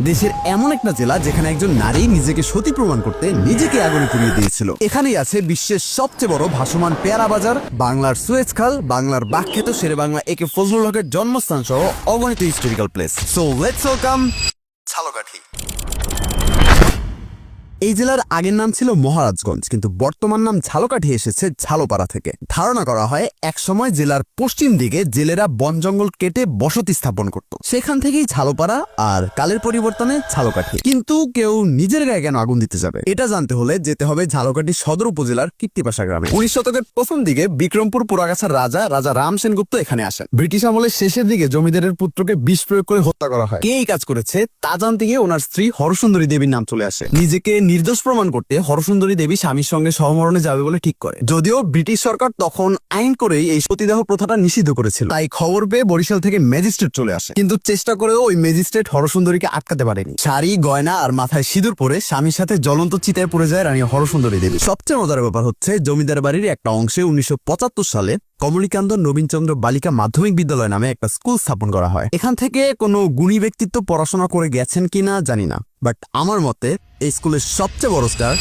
দেশের এমন একটা জেলা যেখানে একজন নারী নিজেকে সতী প্রমাণ করতে নিজেকে আগুনে পুড়িয়ে দিয়েছিল। এখানেই আছে বিশ্বের সবচেয়ে বড় ভাসমান পেয়ারা বাজার, বাংলার সুয়েজ খাল, বাংলার বাকখ্যাত শেরে বাংলা একে ফজলুল হকের জন্মস্থান সহ অগণিত historical place. So let's welcome Jhalakathi. এই জেলার আগের নাম ছিল মহারাজগঞ্জ, কিন্তু বর্তমান নাম ঝালকাঠি এসেছে ঝালপাড়া থেকে। ধারণা করা হয় একসময় জেলার পশ্চিম দিকে জেলেরা বন জঙ্গল কেটে বসতি স্থাপন করত, সেখান থেকেই ঝালপাড়া আর কালের পরিবর্তনে ঝালকাঠি। কিন্তু কেউ নিজের গায়ে কেন আগুন দিতে যাবে, এটা জানতে হলে যেতে হবে ঝালকাঠি সদর উপজেলার কীর্তিপাশা গ্রামে। 19 শতকের প্রথম দিকে বিক্রমপুর পুরাগাছার রাজা রাম সেনগুপ্ত এখানে আসেন। ব্রিটিশ আমলের শেষের দিকে জমিদারের পুত্রকে বিষ প্রয়োগ করে হত্যা করা হয়। কে এই কাজ করেছে তা জানতে গিয়ে ওনার স্ত্রী হরসুন্দরী দেবীর নাম চলে আসে। নিজেকে নির্দোষ প্রমাণ করতে হরসুন্দরী দেবী স্বামীর সঙ্গে সহমরণে যাবে বলে ঠিক করে। যদিও ব্রিটিশ সরকার তখন আইন করেই এই সতীদাহ প্রথাটা নিষিদ্ধ করেছিল, তাই খবর পেয়ে বরিশাল থেকে ম্যাজিস্ট্রেট চলে আসে। কিন্তু চেষ্টা করেও ওই ম্যাজিস্ট্রেট হরসুন্দরীকে আটকাতে পারেনি। শাড়ি গয়না আর মাথায় সিঁদুর পরে স্বামীর সাথে জ্বলন্ত চিতায় পড়ে যায় রানী হরসুন্দরী দেবী। সবচেয়ে মজার ব্যাপার হচ্ছে জমিদার বাড়ির একটা অংশে 1975 সালে কমলিকান্ত নবীনচন্দ্র বালিকা মাধ্যমিক বিদ্যালয় নামে একটা স্কুল স্থাপন করা হয়। এখান থেকে কোনো গুণী ব্যক্তিত্ব পড়াশোনা করে গেছেন কিনা জানি না, বাট আমার মতে এই স্কুলের সবচেয়ে বড় স্টার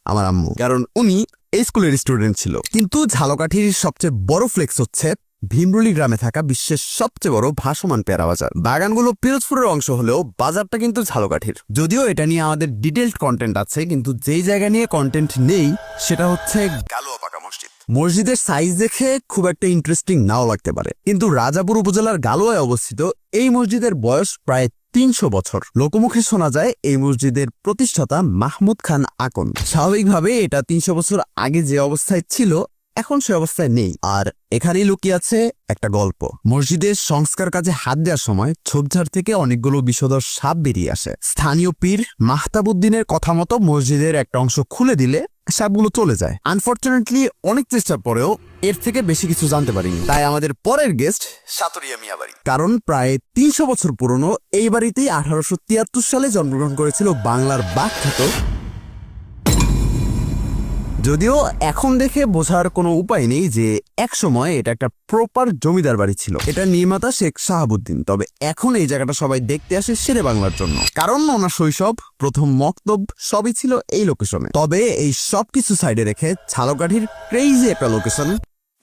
আমার আম্মু, কারণ উনি এই স্কুলের স্টুডেন্ট ছিল। কিন্তু ঝালকাঠির সবচেয়ে বড় ফ্লেক্স হচ্ছে ভীমরুলি গ্রামে থাকা বিশ্বের সবচেয়ে বড় ভাসমান পেয়ারা বাজার। বাগানগুলো পিরোজপুরের অংশ হলেও বাজারটা কিন্তু ঝালকাঠির। যদিও এটা নিয়ে আমাদের ডিটেইলড কন্টেন্ট আছে, কিন্তু যেই জায়গা নিয়ে কন্টেন্ট নেই সেটা হচ্ছে গালুয়াপাকা মসজিদ। মসজিদের সাইজ দেখে খুব একটা ইন্টারেস্টিং নাও লাগতে পারে, কিন্তু রাজাপুর উপজেলার গালুয়ায় অবস্থিত এই মসজিদের বয়স প্রায় 300 বছর। লোকমুখে শোনা যায় এই মসজিদের প্রতিষ্ঠাতা মাহমুদ খান আকন। স্বাভাবিকভাবে এটা 300 বছর আগে যে অবস্থায় ছিল এখন সে অবস্থায় নেই। আর এখানেই লুকিয়ে আছে একটা গল্প। মসজিদের সংস্কার কাজে হাত দেওয়ার সময় ঝোপঝাড় থেকে অনেকগুলো বিষধর সাপ বেরিয়ে আসে। স্থানীয় পীর মাহতাবুদ্দিনের কথা মতো মসজিদের একটা অংশ খুলে দিলে সাপগুলো চলে যায়। আনফরচুনেটলি অনেক চেষ্টার পরেও এর থেকে বেশি কিছু জানতে পারিনি। তাই আমাদের পরের গেস্ট সাতুরিয়া মিয়া বাড়ি, কারণ প্রায় 300 বছর পুরনো এই বাড়িতেই 1873 সালে জন্মগ্রহণ করেছিল বাংলার বাকখ্যাত। যদিও এখন দেখে বোঝার কোনো উপায় নেই যে একসময় এটা একটা প্রপার জমিদার বাড়ি ছিল। এটা নির্মাতা শেখ শাহাবুদ্দিন, তবে এখন এই জায়গাটা সবাই দেখতে আসে শেরে বাংলার জন্য, কারণ ওনার শৈশব, প্রথম মক্তব সবই ছিল এই লোকেশনে। তবে এই সবকিছু সাইডে রেখে ঝালকাঠির ক্রেজি একটা লোকেশন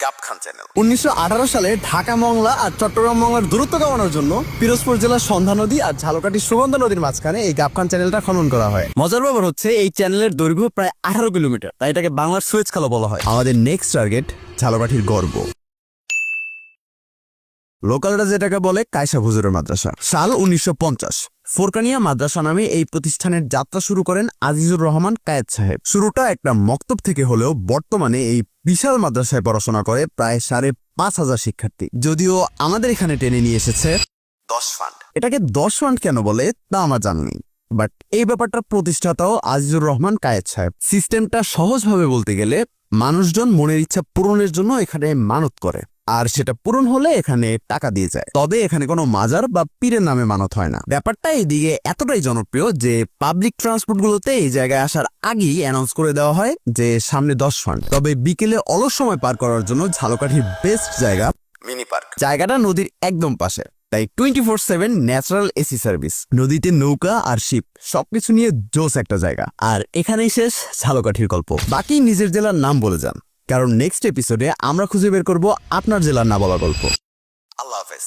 গাবখান চ্যানেল। 1918 সালে ঢাকা মংলা আর চট্টগ্রাম মংলার দূরত্ব কমানোর জন্য পিরোজপুর জেলার সন্ধ্যা নদী আর ঝালকাঠি সুগন্ধা নদীর মাঝখানে এই গাবখান চ্যানেলটা খনন করা হয়। মজার ব্যাপার হচ্ছে এই চ্যানেলের দৈর্ঘ্য প্রায় 18 কিলোমিটার, তাই এটাকে বাংলার সুয়েজ খালও বলা হয়। আমাদের নেক্সট টার্গেট ঝালকাঠির গর্ব, লোকালরা যেটাকে বলে কায়সা হুজুরের মাদ্রাসা। সাল 1950। ফোরকানিয়া মাদ্রাসা নামে এই প্রতিষ্ঠানের যাত্রা শুরু করেন আজিজুর রহমান কায়েদ সাহেব। শুরুটা একটা মক্তব থেকে হলেও বর্তমানে এই বিশাল মাদ্রাসায় পড়াশোনা করে প্রায় 5,500 শিক্ষার্থী। যদিও আমাদের এখানে টেনে নিয়ে এসেছে 10 ফান্ড। এটাকে 10 ফান্ড কেন বলে তা আমার জানা নেই, বাট এই ব্যাপারটা প্রতিষ্ঠাতাও আজিজুর রহমান কায়েদ সাহেব। সিস্টেমটা সহজভাবে বলতে গেলে মানুষজন মনের ইচ্ছা পূরণের জন্য এখানে মানত করে, আর সেটা পূরণ হলে এখানে টাকা দিয়ে যায়। তবে এখানে কোনো মাজার বা পীরের নামে মানত হয় না। ব্যাপারটা এইদিকে এতটাই জনপ্রিয় যে পাবলিক ট্রান্সপোর্ট গুলোতে এই জায়গায় আসার আগেই অ্যানাউন্স করে দেওয়া হয় যে সামনে 10 ফান্ড। তবে বিকেলে অলস সময় পার করার জন্য ঝালকাঠির বেস্ট জায়গা মিনি পার্ক। জায়গাটা নদীর একদম পাশে, তাই 24/7 ন্যাচারাল এসি সার্ভিস। নদীতে নৌকা আর শিপ সবকিছু নিয়ে জোস একটা জায়গা। আর এখানেই শেষ ঝালকাঠির গল্প। বাকি নিজের জেলার নাম বলে যান, কারণ নেক্সট এপিসোডে আমরা খুঁজে বের করব আপনার জেলার না বলা গল্প। আল্লাহ হাফেজ।